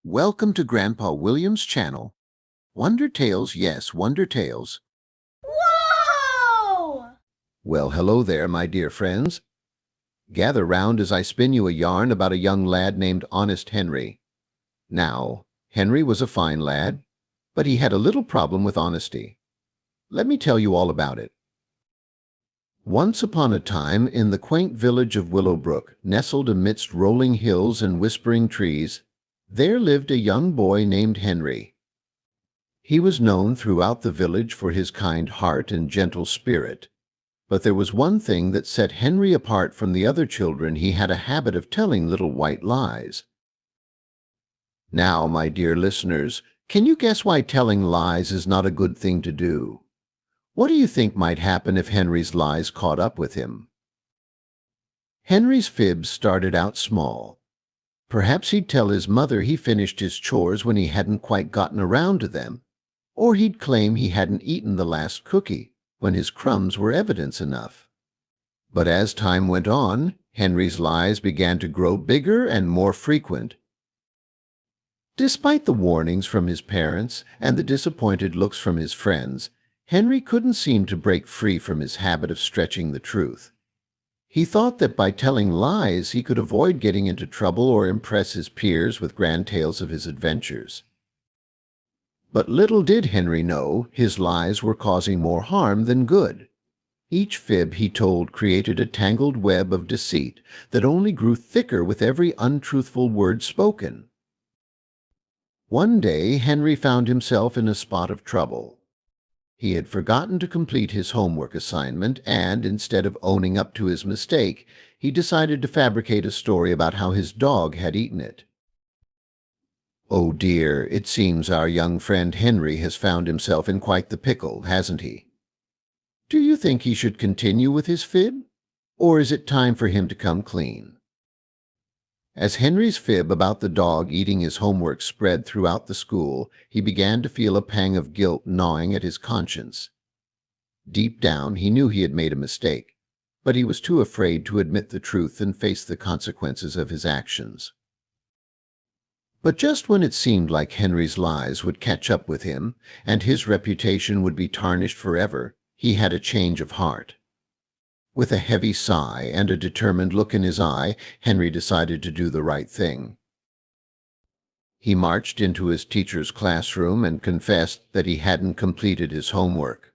Welcome to Grandpa William's channel. Wonder Tales, yes, Wonder Tales. Whoa! Well, hello there, my dear friends. Gather round as I spin you a yarn about a young lad named Honest Henry. Now, Henry was a fine lad, but he had a little problem with honesty. Let me tell you all about it. Once upon a time, in the quaint village of Willowbrook, nestled amidst rolling hills and whispering trees, there lived a young boy named Henry. He was known throughout the village for his kind heart and gentle spirit. But there was one thing that set Henry apart from the other children. He had a habit of telling little white lies. Now, my dear listeners, can you guess why telling lies is not a good thing to do? What do you think might happen if Henry's lies caught up with him? Henry's fibs started out small. Perhaps he'd tell his mother he finished his chores when he hadn't quite gotten around to them, or he'd claim he hadn't eaten the last cookie when his crumbs were evidence enough. But as time went on, Henry's lies began to grow bigger and more frequent. Despite the warnings from his parents and the disappointed looks from his friends, Henry couldn't seem to break free from his habit of stretching the truth. He thought that by telling lies he could avoid getting into trouble or impress his peers with grand tales of his adventures. But little did Henry know his lies were causing more harm than good. Each fib he told created a tangled web of deceit that only grew thicker with every untruthful word spoken. One day Henry found himself in a spot of trouble. He had forgotten to complete his homework assignment, and instead of owning up to his mistake, he decided to fabricate a story about how his dog had eaten it. Oh dear, it seems our young friend Henry has found himself in quite the pickle, hasn't he? Do you think he should continue with his fib, or is it time for him to come clean? As Henry's fib about the dog eating his homework spread throughout the school, he began to feel a pang of guilt gnawing at his conscience. Deep down, he knew he had made a mistake, but he was too afraid to admit the truth and face the consequences of his actions. But just when it seemed like Henry's lies would catch up with him, and his reputation would be tarnished forever, he had a change of heart. With a heavy sigh and a determined look in his eye, Henry decided to do the right thing. He marched into his teacher's classroom and confessed that he hadn't completed his homework.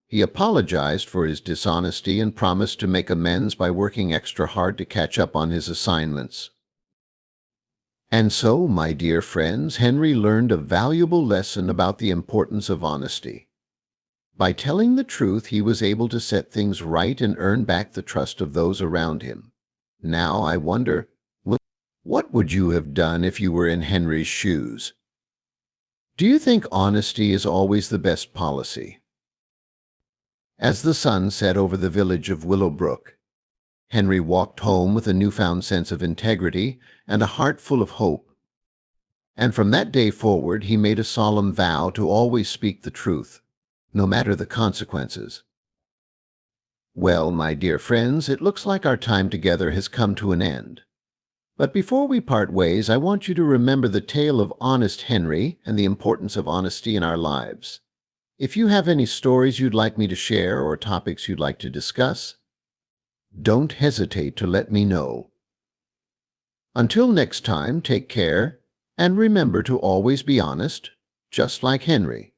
He apologized for his dishonesty and promised to make amends by working extra hard to catch up on his assignments. And so, my dear friends, Henry learned a valuable lesson about the importance of honesty. By telling the truth, he was able to set things right and earn back the trust of those around him. Now I wonder, what would you have done if you were in Henry's shoes? Do you think honesty is always the best policy? As the sun set over the village of Willowbrook, Henry walked home with a newfound sense of integrity and a heart full of hope. And from that day forward, he made a solemn vow to always speak the truth, no matter the consequences. Well, my dear friends, it looks like our time together has come to an end. But before we part ways, I want you to remember the tale of Honest Henry and the importance of honesty in our lives. If you have any stories you'd like me to share or topics you'd like to discuss, don't hesitate to let me know. Until next time, take care, and remember to always be honest, just like Henry.